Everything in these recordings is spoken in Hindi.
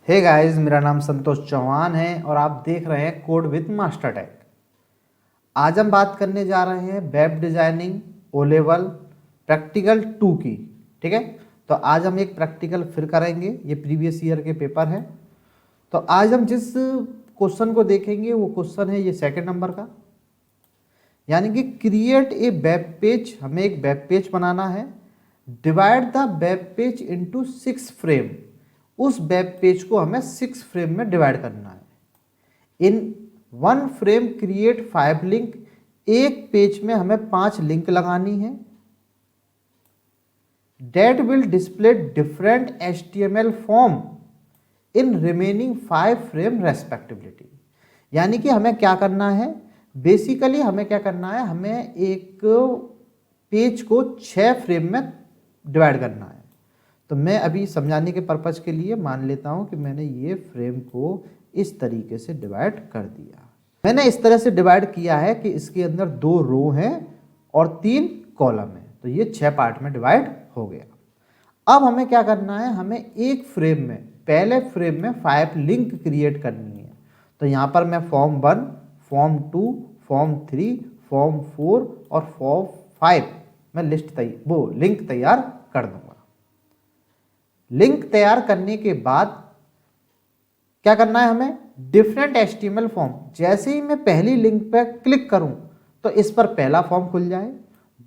हे गाइस, मेरा नाम संतोष चौहान है और आप देख रहे हैं कोड विद मास्टर टेक। आज हम बात करने जा रहे हैं web designing O level practical 2 की। ठीक है, तो आज हम एक प्रैक्टिकल फिर करेंगे। ये प्रीवियस ईयर के पेपर है। तो आज हम जिस क्वेश्चन को देखेंगे वो क्वेश्चन है ये 2nd नंबर का, यानी कि क्रिएट ए वेब पेज। हमें एक वेब पेज बनाना है। Divide the web page into 6 frame. उस वेब पेज को हमें 6 फ्रेम में डिवाइड करना है। In 1 frame create 5 link. एक पेज में हमें 5 लिंक लगानी है। That will display different HTML form in remaining 5 frame respectively. यानी कि हमें क्या करना है, बेसिकली हमें क्या करना है, हमें एक पेज को 6 फ्रेम में डिवाइड करना है। तो मैं अभी समझाने के पर्पज़ के लिए मान लेता हूं कि मैंने ये फ्रेम को इस तरीके से डिवाइड कर दिया। मैंने इस तरह से डिवाइड किया है कि इसके अंदर 2 रो हैं और 3 कॉलम हैं, तो ये 6 पार्ट में डिवाइड हो गया। अब हमें क्या करना है, हमें एक फ्रेम में, पहले फ्रेम में 5 लिंक क्रिएट करनी है। तो यहाँ पर मैं फॉर्म 1, फॉर्म 2, फॉर्म 3, फॉर्म 4 और फॉर्म 5 मैं लिंक तैयार कर दूंगा। लिंक तैयार करने के बाद क्या करना है, हमें डिफरेंट HTML फॉर्म। जैसे ही मैं पहली लिंक पर क्लिक करूं तो इस पर पहला फॉर्म खुल जाए,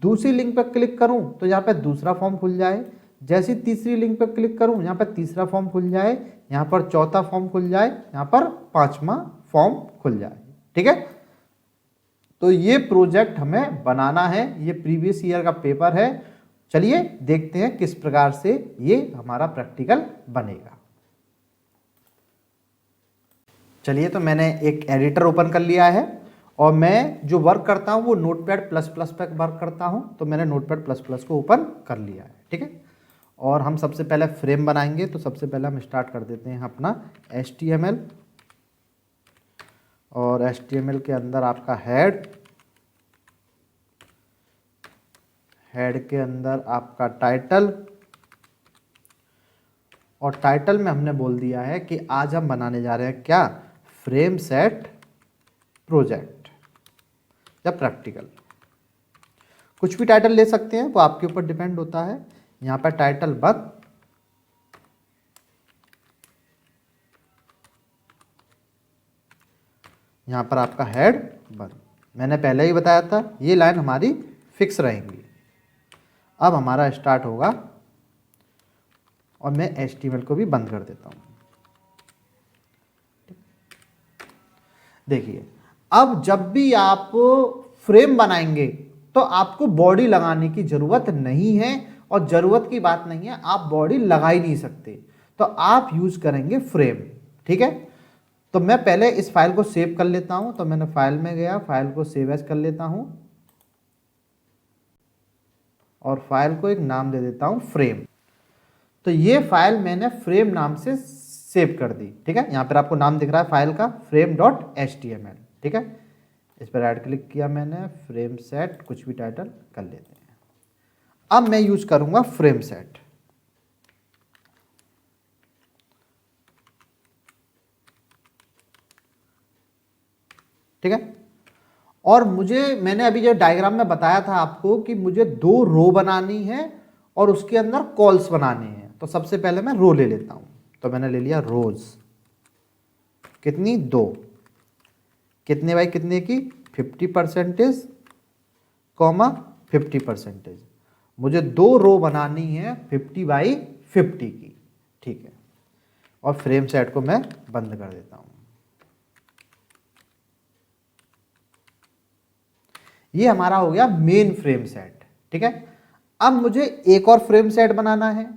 दूसरी लिंक पर क्लिक करूं तो यहाँ पर दूसरा फॉर्म खुल जाए, जैसे तीसरी लिंक पर क्लिक करूं यहाँ पर तीसरा फॉर्म खुल जाए, यहाँ पर चौथा फॉर्म खुल जाए, यहाँ पर 5वां फॉर्म खुल जाए। ठीक है, तो ये प्रोजेक्ट हमें बनाना है। ये प्रीवियस ईयर का पेपर है। चलिए देखते हैं किस प्रकार से ये हमारा प्रैक्टिकल बनेगा। चलिए, तो मैंने एक एडिटर ओपन कर लिया है और मैं जो वर्क करता हूं वो नोटपैड प्लस प्लस पर वर्क करता हूं। तो मैंने नोटपैड प्लस प्लस को ओपन कर लिया है। ठीक है, और हम सबसे पहले फ्रेम बनाएंगे। तो सबसे पहले हम स्टार्ट कर देते हैं अपना HTML, और HTML के अंदर आपका हेड के अंदर आपका टाइटल, और टाइटल में हमने बोल दिया है कि आज हम बनाने जा रहे हैं क्या, फ्रेम सेट प्रोजेक्ट या प्रैक्टिकल। कुछ भी टाइटल ले सकते हैं, वो आपके ऊपर डिपेंड होता है। यहाँ पर टाइटल 1, यहाँ पर आपका हेड 1। मैंने पहले ही बताया था ये लाइन हमारी फिक्स रहेंगी। अब हमारा स्टार्ट होगा और मैं HTML को भी बंद कर देता हूँ। देखिए, अब जब भी आप फ्रेम बनाएंगे तो आपको बॉडी लगाने की जरूरत नहीं है, और जरूरत की बात नहीं है, आप बॉडी लगा ही नहीं सकते। तो आप यूज करेंगे फ्रेम। ठीक है, तो मैं पहले इस फाइल को सेव कर लेता हूं। तो मैंने फाइल में गया, फाइल को सेव एज कर लेता हूं और फाइल को एक नाम दे देता हूं फ्रेम। तो ये फाइल मैंने फ्रेम नाम से सेव कर दी। ठीक है, यहां पर आपको नाम दिख रहा है फाइल का, frame.html। ठीक है, इस पर राइट क्लिक किया मैंने, फ्रेम सेट, कुछ भी टाइटल कर लेते हैं। अब मैं यूज करूंगा फ्रेम सेट। ठीक है, और मैंने अभी जो डायग्राम में बताया था आपको कि मुझे 2 रो बनानी है और उसके अंदर कॉल्स बनाने हैं। तो सबसे पहले मैं रो ले लेता हूं। तो मैंने ले लिया रोज, कितनी, 2, कितने बाई कितने की, 50% कॉमा 50%। मुझे 2 रो बनानी है 50/50 की। ठीक है, और फ्रेम सेट को मैं बंद कर देता हूं। ये हमारा हो गया मेन फ्रेम सेट। ठीक है, अब मुझे एक और फ्रेम सेट बनाना है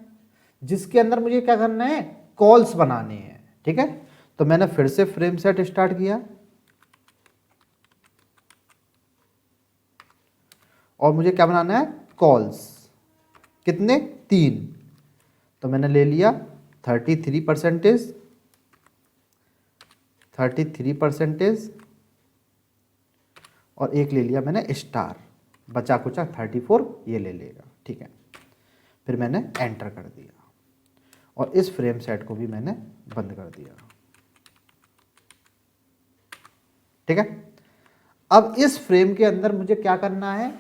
जिसके अंदर मुझे क्या करना है, कॉल्स बनाने हैं। ठीक है, तो मैंने फिर से फ्रेम सेट स्टार्ट किया और मुझे क्या बनाना है, कॉल्स, कितने, 3। तो मैंने ले लिया 33% और एक ले लिया मैंने स्टार, बचा कुचा 34 ये ले लेगा। ठीक है, फिर मैंने एंटर कर दिया और इस फ्रेम सेट को भी मैंने बंद कर दिया। ठीक है, अब इस फ्रेम के अंदर मुझे क्या करना है,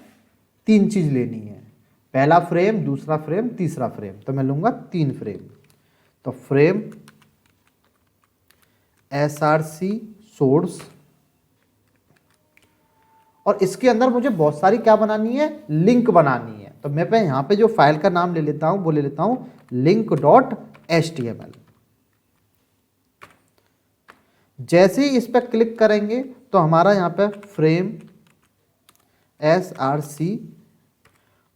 3 चीज लेनी है, पहला फ्रेम, दूसरा फ्रेम, तीसरा फ्रेम। तो मैं लूंगा 3 फ्रेम। तो फ्रेम SRC सोर्स, और इसके अंदर मुझे बहुत सारी क्या बनानी है, लिंक बनानी है। तो मैं यहाँ पे जो फाइल का नाम ले लेता हूं वो ले लेता हूं link.html। जैसे ही इस पर क्लिक करेंगे तो हमारा यहाँ पे फ्रेम SRC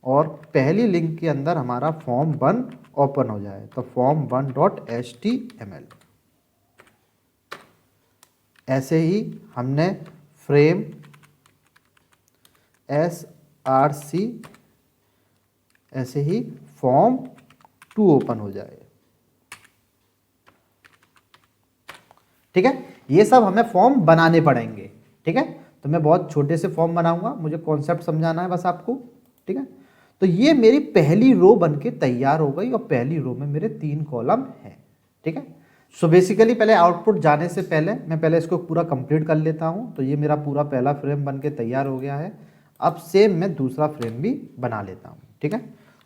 और पहली लिंक के अंदर हमारा फॉर्म 1 ओपन हो जाए। तो फॉर्म 1.html। ऐसे ही हमने फ्रेम SRC, ऐसे ही फॉर्म 2 ओपन हो जाए। ठीक है, ये सब हमें फॉर्म बनाने पड़ेंगे। ठीक है, तो मैं बहुत छोटे से फॉर्म बनाऊंगा, मुझे कॉन्सेप्ट समझाना है बस आपको। ठीक है, तो ये मेरी पहली रो बनके तैयार हो गई और पहली रो में मेरे 3 कॉलम हैं। ठीक है, सो बेसिकली पहले आउटपुट जाने से पहले मैं पहले इसको पूरा कंप्लीट कर लेता हूं। तो ये मेरा पूरा पहला फ्रेम बनके तैयार हो गया है। अब सेम मैं दूसरा फ्रेम भी बना लेता हूं। ठीक है,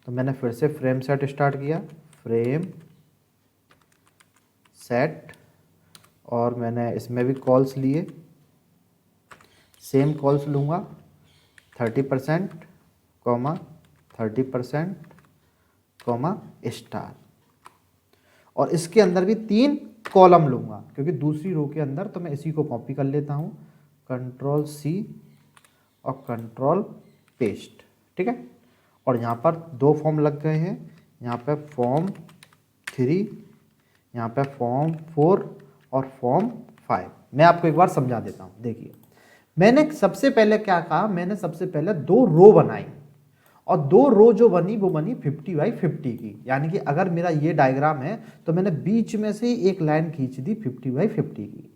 तो मैंने फिर से फ्रेम सेट स्टार्ट किया, फ्रेम सेट, और मैंने इसमें भी कॉल्स लिए, सेम कॉल्स लूँगा 30%, 30%, स्टार, और इसके अंदर भी 3 कॉलम लूँगा क्योंकि दूसरी रो के अंदर। तो मैं इसी को कॉपी कर लेता हूँ, Ctrl+C और Ctrl पेस्ट। ठीक है, और यहाँ पर 2 फॉर्म लग गए हैं, यहाँ पे फॉर्म 3, यहाँ पे फॉर्म 4 और फॉर्म 5। मैं आपको एक बार समझा देता हूँ। देखिए, मैंने सबसे पहले क्या कहा, मैंने सबसे पहले 2 रो बनाई और 2 रो जो बनी वो बनी 50x50 की। यानी कि अगर मेरा ये डायग्राम है तो मैंने बीच में से एक लाइन खींच दी 50x50 की।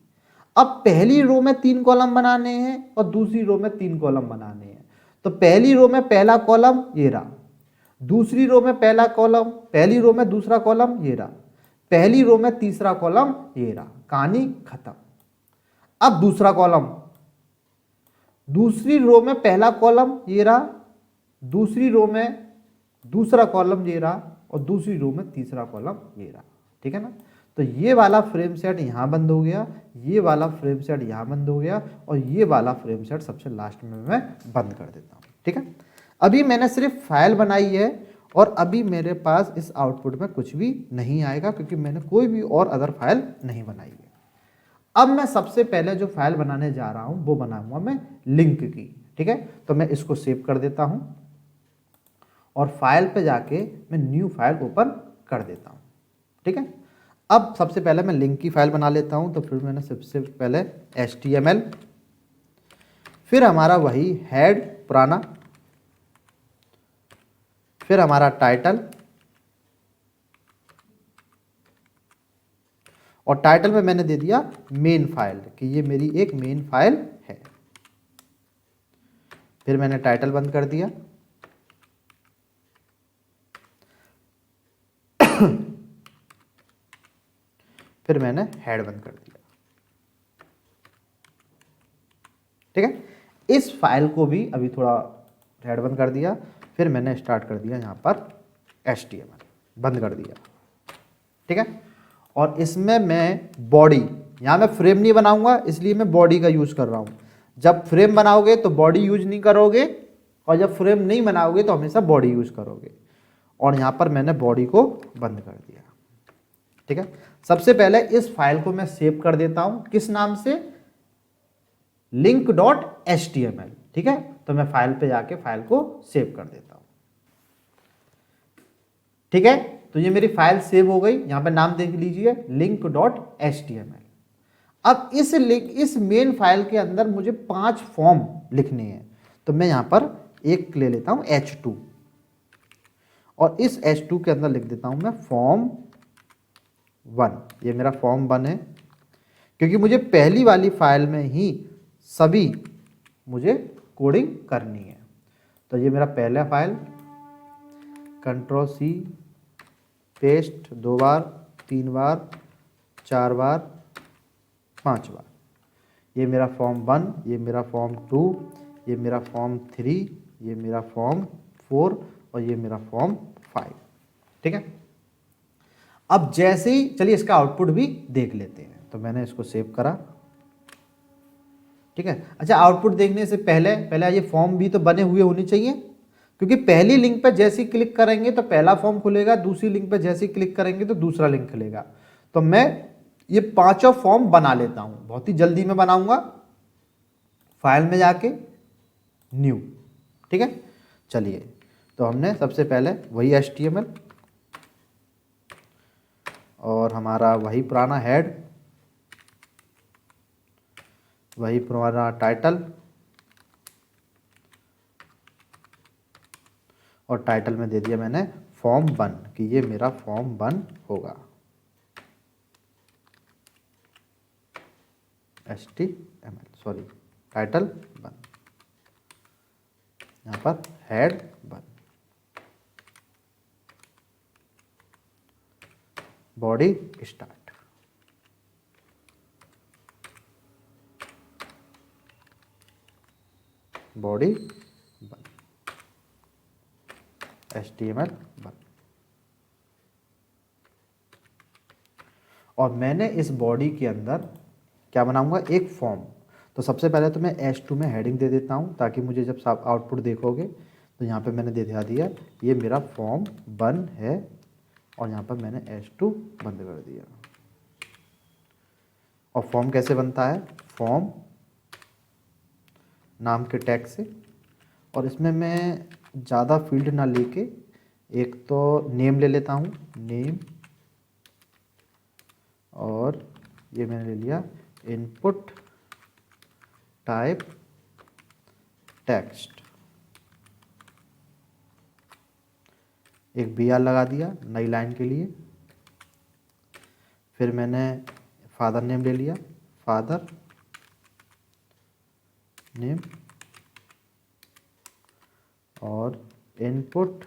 अब पहली रो में 3 कॉलम बनाने हैं और दूसरी रो में 3 कॉलम बनाने हैं। तो पहली रो में पहला कॉलम ये रहा, दूसरी रो में पहला कॉलम, पहली रो में दूसरा कॉलम ये रहा, पहली रो में तीसरा कॉलम ये रहा, कहानी खत्म। अब दूसरा कॉलम, दूसरी रो में पहला कॉलम ये रहा, दूसरी रो में दूसरा कॉलम ये रहा, और दूसरी रो में तीसरा कॉलम ये रहा। ठीक है ना, तो ये वाला फ्रेम सेट यहाँ बंद हो गया, ये वाला फ्रेम सेट यहाँ बंद हो गया, और ये वाला फ्रेम सेट सबसे लास्ट में मैं बंद कर देता हूँ। ठीक है, अभी मैंने सिर्फ फाइल बनाई है और अभी मेरे पास इस आउटपुट में कुछ भी नहीं आएगा क्योंकि मैंने कोई भी और अदर फाइल नहीं बनाई है। अब मैं सबसे पहले जो फाइल बनाने जा रहा हूं वो बनाऊंगा मैं लिंक की। ठीक है, तो मैं इसको सेव कर देता हूं और फाइल पे जाके मैं न्यू फाइल ओपन कर देता हूं। ठीक है, अब सबसे पहले मैं लिंक की फाइल बना लेता हूं। तो फिर मैंने सबसे पहले HTML, फिर हमारा वही हेड पुराना, फिर हमारा टाइटल, और टाइटल में मैंने दे दिया मेन फाइल कि ये मेरी एक मेन फाइल है। फिर मैंने टाइटल बंद कर दिया, फिर मैंने हेड बंद कर दिया। ठीक है, इस फाइल को भी अभी थोड़ा हेड बंद कर दिया, फिर मैंने स्टार्ट कर दिया यहाँ पर HTML, बंद कर दिया। ठीक है, और इसमें मैं बॉडी, यहाँ मैं फ्रेम नहीं बनाऊंगा इसलिए मैं बॉडी का यूज कर रहा हूँ। जब फ्रेम बनाओगे तो बॉडी यूज नहीं करोगे, और जब फ्रेम नहीं बनाओगे तो हमेशा बॉडी यूज करोगे, और यहाँ पर मैंने बॉडी को बंद कर दिया। ठीक है, सबसे पहले इस फाइल को मैं सेव कर देता हूँ, किस नाम से, link.html। ठीक है, तो मैं फाइल पे जाके फाइल को सेव कर देता हूँ। ठीक है, तो ये मेरी फाइल सेव हो गई, यहां पे नाम देख लीजिए link.html। अब इस मेन फाइल के अंदर मुझे 5 फॉर्म लिखने हैं। तो मैं यहां पर एक ले लेता हूं H2, और इस H2 के अंदर लिख देता हूं मैं फॉर्म 1। ये मेरा फॉर्म 1 है क्योंकि मुझे पहली वाली फाइल में ही सभी मुझे कोडिंग करनी है। तो ये मेरा पहला फाइल, Ctrl+C पेस्ट 2 बार, 3 बार, 4 बार, 5 बार। ये मेरा फॉर्म 1, ये मेरा फॉर्म 2, ये मेरा फॉर्म 3, ये मेरा फॉर्म 4 और ये मेरा फॉर्म 5। ठीक है। अब जैसे ही चलिए इसका आउटपुट भी देख लेते हैं। तो मैंने इसको सेव करा। ठीक है। अच्छा, आउटपुट देखने से पहले ये फॉर्म भी तो बने हुए होने चाहिए, क्योंकि पहली लिंक पर जैसे ही क्लिक करेंगे तो पहला फॉर्म खुलेगा, दूसरी लिंक पर जैसे ही क्लिक करेंगे तो दूसरा लिंक खुलेगा। तो मैं ये पांचों फॉर्म बना लेता हूं, बहुत ही जल्दी में बनाऊंगा। फाइल में जाके न्यू। ठीक है। चलिए, तो हमने सबसे पहले वही HTML और हमारा वही पुराना हेड, वही पुराना टाइटल, और टाइटल में दे दिया मैंने फॉर्म 1 कि ये मेरा फॉर्म 1 होगा। HTML सॉरी टाइटल 1, यहाँ पर head 1, body start, body 1, HTML 1। और मैंने इस बॉडी के अंदर क्या बनाऊंगा, एक फॉर्म। तो सबसे पहले तो मैं H2 में हेडिंग दे देता हूं, ताकि मुझे जब आउटपुट देखोगे तो यहाँ पे मैंने दिखा दिया ये मेरा फॉर्म 1 है, और यहाँ पर मैंने H2 बंद कर दिया। और फॉर्म कैसे बनता है, फॉर्म नाम के टैग से, और इसमें मैं ज़्यादा फील्ड ना लेके एक तो नेम ले लेता हूँ, नेम, और ये मैंने ले लिया इनपुट टाइप टेक्स्ट, एक BR लगा दिया नई लाइन के लिए। फिर मैंने फादर नेम ले लिया, फादर नेम, और input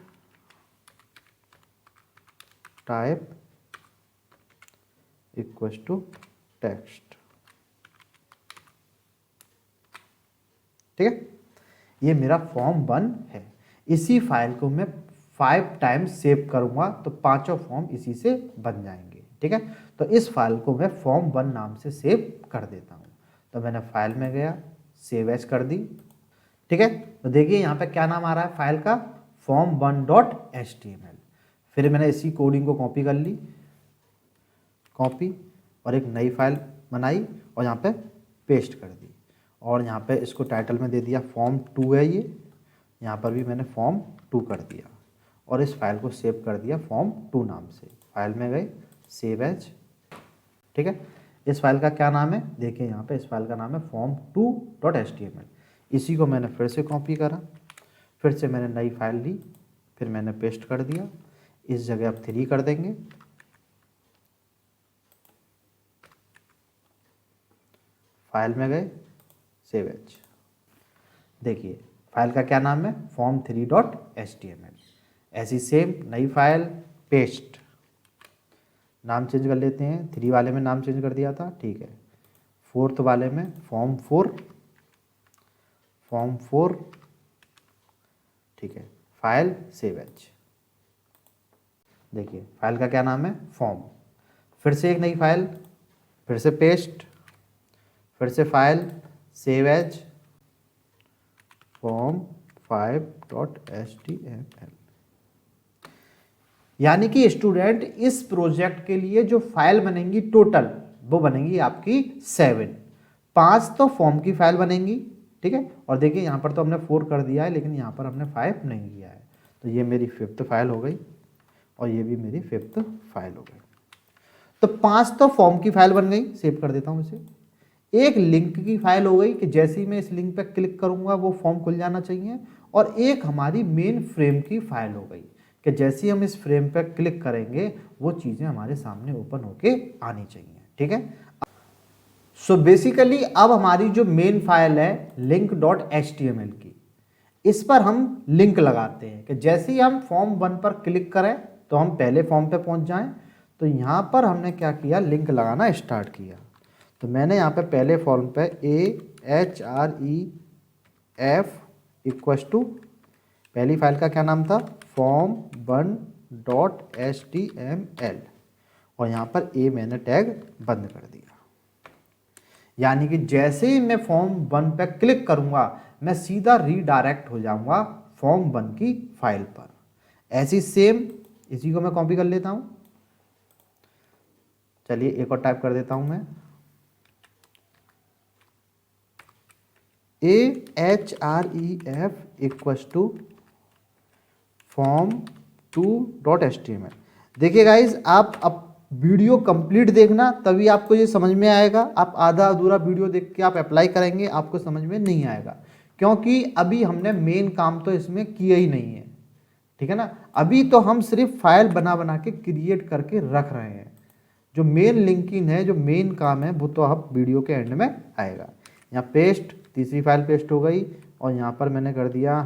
type equals to text. ठीक है। ये मेरा फॉर्म 1 है। इसी फाइल को मैं 5 टाइम्स सेव करूंगा तो पांचों फॉर्म इसी से बन जाएंगे। ठीक है। तो इस फाइल को मैं फॉर्म 1 नाम से सेव कर देता हूं। तो मैंने फाइल में गया, सेव एज कर दी। ठीक है। तो देखिए यहाँ पे क्या नाम आ रहा है फाइल का, form1.html। फिर मैंने इसी कोडिंग को कॉपी कर ली, कॉपी, और एक नई फाइल बनाई और यहाँ पे पेस्ट कर दी। और यहाँ पे इसको टाइटल में दे दिया फॉर्म 2 है ये, यहाँ पर भी मैंने फॉर्म 2 कर दिया, और इस फाइल को सेव कर दिया फॉर्म 2 नाम से। फाइल में गए, सेव एज। ठीक है। इस फाइल का क्या नाम है, देखिए यहाँ पे इस फाइल का नाम है form2.html। इसी को मैंने फिर से कॉपी करा, फिर से मैंने नई फाइल ली, फिर मैंने पेस्ट कर दिया। इस जगह अब 3 कर देंगे, फाइल में गए, सेव एज। देखिए फाइल का क्या नाम है, form3.html। ऐसी सेम नई फाइल, पेस्ट, नाम चेंज कर लेते हैं। 3 वाले में नाम चेंज कर दिया था, ठीक है। 4th वाले में फॉर्म 4, ठीक है। File, save as. देखिए फाइल का क्या नाम है, फॉर्म। फिर से एक नई फाइल, फिर से पेस्ट, फिर से फाइल, सेव एज, form5.html। यानी कि स्टूडेंट इस प्रोजेक्ट के लिए जो फाइल बनेंगी टोटल, वो बनेंगी आपकी 7। 5 तो फॉर्म की फाइल बनेंगी, ठीक है। और देखिए यहाँ पर तो हमने 4 कर दिया है, लेकिन यहाँ पर हमने 5 नहीं किया है। तो ये मेरी 5th फाइल हो गई, और ये भी मेरी 5th फाइल हो गई। तो 5 तो फॉर्म की फाइल बन गई, सेव कर देता हूँ इसे। एक लिंक की फाइल हो गई कि जैसे ही मैं इस लिंक पर क्लिक करूंगा वो फॉर्म खुल जाना चाहिए। और एक हमारी मेन फ्रेम की फाइल हो गई कि जैसे ही हम इस फ्रेम पर क्लिक करेंगे वो चीज़ें हमारे सामने ओपन होके आनी चाहिए। ठीक है। सो बेसिकली अब हमारी जो मेन फाइल है link.html की, इस पर हम लिंक लगाते हैं कि जैसे ही हम फॉर्म 1 पर क्लिक करें तो हम पहले फॉर्म पे पहुंच जाएं। तो यहाँ पर हमने क्या किया, लिंक लगाना स्टार्ट किया। तो मैंने यहाँ पे पहले फॉर्म पे AHREF इक्वस टू, पहली फाइल का क्या नाम था, form1.html, और यहाँ पर ए मैंने टैग बंद कर दिया। यानी कि जैसे ही मैं फॉर्म 1 पे क्लिक करूंगा मैं सीधा रीडायरेक्ट हो जाऊंगा फॉर्म 1 की फाइल पर। ऐसी सेम इसी को मैं कॉपी कर लेता हूं। चलिए एक और टाइप कर देता हूं मैं, AHREF इक्वस टू form2.html। देखिए गाइज, आप अब वीडियो कंप्लीट देखना, तभी आपको ये समझ में आएगा। आप आधा अधूरा वीडियो देख के आप अप्लाई करेंगे, आपको समझ में नहीं आएगा, क्योंकि अभी हमने मेन काम तो इसमें किया ही नहीं है, ठीक है ना। अभी तो हम सिर्फ फाइल बना बना के क्रिएट करके रख रहे हैं। जो मेन लिंकिंग है, जो मेन काम है, वो तो आप वीडियो के एंड में आएगा। यहाँ पेस्ट, तीसरी फाइल पेस्ट हो गई, और यहाँ पर मैंने कर दिया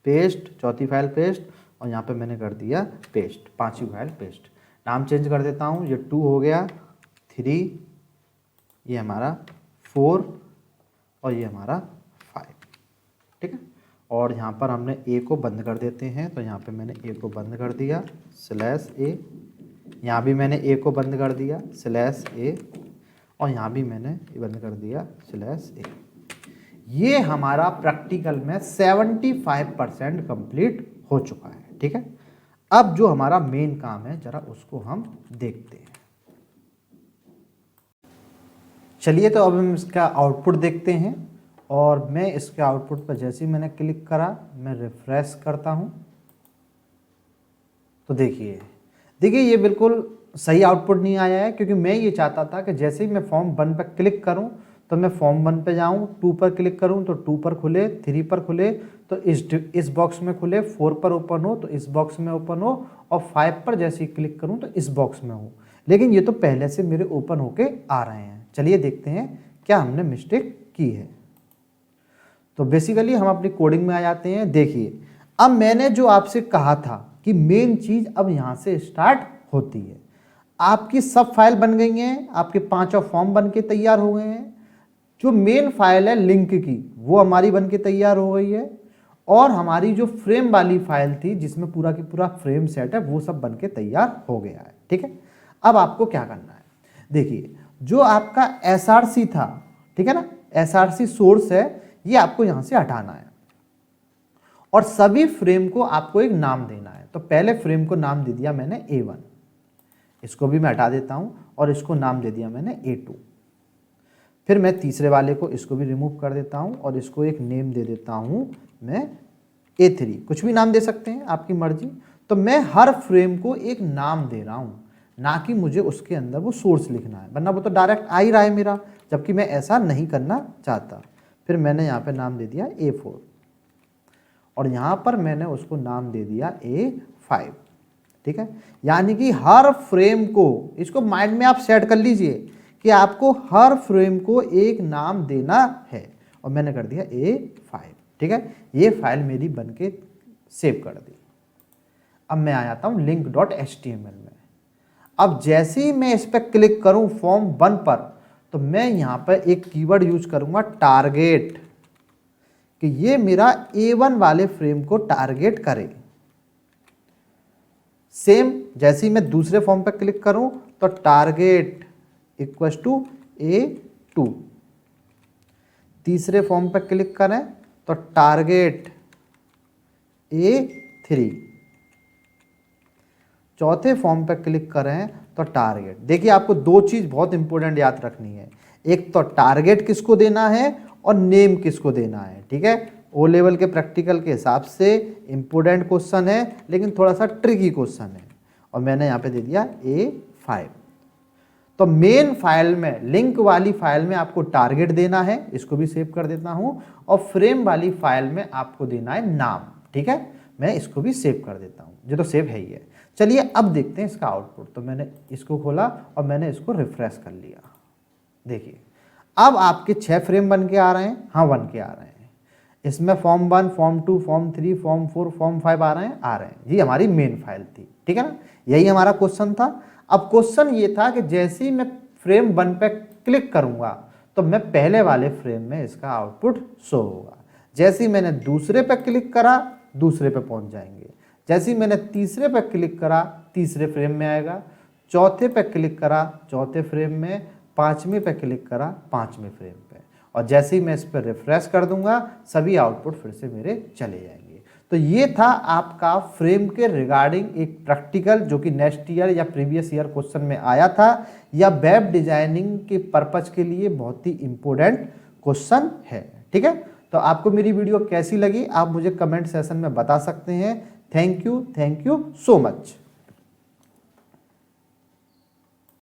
पेस्ट, चौथी फाइल पेस्ट, और यहाँ पे मैंने कर दिया पेस्ट, पांचवी फाइल पेस्ट। नाम चेंज कर देता हूँ, ये 2 हो गया, 3, ये हमारा 4, और ये हमारा 5, ठीक है। और यहाँ पर हमने ए को बंद कर देते हैं, तो यहाँ पे मैंने ए को बंद कर दिया /a, यहाँ भी मैंने ए को बंद कर दिया /a, और यहाँ भी मैंने बंद कर दिया /a। ये हमारा प्रैक्टिकल में 75% कंप्लीट हो चुका है, ठीक है। अब जो हमारा मेन काम है जरा उसको हम देखते हैं। चलिए तो अब हम इसका आउटपुट देखते हैं, और मैं इसके आउटपुट पर जैसे ही मैंने क्लिक करा, मैं रिफ्रेश करता हूं, तो देखिए ये बिल्कुल सही आउटपुट नहीं आया है, क्योंकि मैं ये चाहता था कि जैसे ही मैं फॉर्म 1 पर क्लिक करूं तो मैं फॉर्म 1 पे जाऊं, 2 पर क्लिक करूं तो 2 पर खुले, 3 पर खुले तो इस बॉक्स में खुले, 4 पर ओपन हो तो इस बॉक्स में ओपन हो, और 5 पर जैसे ही क्लिक करूं तो इस बॉक्स में हो। लेकिन ये तो पहले से मेरे ओपन होके आ रहे हैं। चलिए देखते हैं क्या हमने मिस्टेक की है। तो बेसिकली हम अपनी कोडिंग में आ जाते हैं। देखिए, अब मैंने जो आपसे कहा था कि मेन चीज अब यहां से स्टार्ट होती है। आपकी सब फाइल बन गई हैं, आपके 5 फॉर्म बन के तैयार हो गए हैं। जो मेन फाइल है लिंक की, वो हमारी बन के तैयार हो गई है, और हमारी जो फ्रेम वाली फाइल थी जिसमें पूरा की पूरा फ्रेम सेट है, वो सब बन के तैयार हो गया है, ठीक है। अब आपको क्या करना है, देखिए जो आपका SRC था, ठीक है ना, SRC सोर्स है, ये आपको यहां से हटाना है, और सभी फ्रेम को आपको एक नाम देना है। तो पहले फ्रेम को नाम दे दिया मैंने A1, इसको भी मैं हटा देता हूं, और इसको नाम दे दिया मैंने A2। फिर मैं तीसरे वाले को, इसको भी रिमूव कर देता हूं, और इसको एक नेम दे देता हूं मैं A3, कुछ भी नाम दे सकते हैं, आपकी मर्जी। तो मैं हर फ्रेम को एक नाम दे रहा हूं, ना कि मुझे उसके अंदर वो सोर्स लिखना है, वरना वो तो डायरेक्ट आ ही रहा है मेरा, जबकि मैं ऐसा नहीं करना चाहता। फिर मैंने यहाँ पे नाम दे दिया A4, और यहाँ पर मैंने उसको नाम दे दिया A5, ठीक है। यानी कि हर फ्रेम को, इसको माइंड में आप सेट कर लीजिए कि आपको हर फ्रेम को एक नाम देना है, और मैंने कर दिया A5, ठीक है। ये फाइल मेरी बन के सेव कर दी। अब मैं आ जाता हूँ link.html में। अब जैसे ही मैं इस पर क्लिक करूँ फॉर्म 1 पर, तो मैं यहाँ पर एक कीवर्ड यूज करूँगा टारगेट, कि ये मेरा A1 वाले फ्रेम को टारगेट करे। सेम जैसे ही मैं दूसरे फॉर्म पर क्लिक करूं तो टारगेट इक्वस टू A2, तीसरे फॉर्म पर क्लिक करें तो टारगेट A3, चौथे फॉर्म पर क्लिक करें तो टारगेट। देखिए आपको 2 चीज बहुत इंपॉर्टेंट याद रखनी है, एक तो टारगेट किसको देना है और नेम किसको देना है, ठीक है। O लेवल के प्रैक्टिकल के हिसाब से इंपॉर्टेंट क्वेश्चन है, लेकिन थोड़ा सा ट्रिकी क्वेश्चन है, और मैंने यहाँ पे दे दिया A5। तो मेन फाइल में, लिंक वाली फाइल में आपको टारगेट देना है, इसको भी सेव कर देता हूँ, और फ्रेम वाली फाइल में आपको देना है नाम, ठीक है। मैं इसको भी सेव कर देता हूँ, जो तो सेव है ही है। चलिए अब देखते हैं इसका आउटपुट। तो मैंने इसको खोला और मैंने इसको रिफ्रेश कर लिया। देखिए अब आपके 6 फ्रेम बन के आ रहे हैं, हाँ बन के आ रहे हैं। इसमें form 1, form 2, form 3, form 4, form 5 आ रहे हैं। ये हमारी मेन फाइल थी, ठीक है ना। यही हमारा क्वेश्चन था। अब क्वेश्चन ये था कि जैसे ही मैं फ्रेम 1 पे क्लिक करूंगा तो मैं पहले वाले फ्रेम में इसका आउटपुट शो होगा। जैसे ही मैंने दूसरे पे क्लिक करा, दूसरे पे पहुंच जाएंगे। जैसे ही मैंने तीसरे पे क्लिक करा, तीसरे फ्रेम में आएगा। चौथे पे क्लिक करा, चौथे फ्रेम में। पांचवें पे क्लिक करा, पांचवें फ्रेम पे। और जैसे ही मैं इस पर रिफ्रेश कर दूंगा, सभी आउटपुट फिर से मेरे चले जाएंगे। तो ये था आपका फ्रेम के रिगार्डिंग एक प्रैक्टिकल, जो कि नेक्स्ट ईयर या प्रीवियस ईयर क्वेश्चन में आया था, या वेब डिजाइनिंग के पर्पज के लिए बहुत ही इंपॉर्टेंट क्वेश्चन है, ठीक है। तो आपको मेरी वीडियो कैसी लगी आप मुझे कमेंट सेशन में बता सकते हैं। Thank you so much.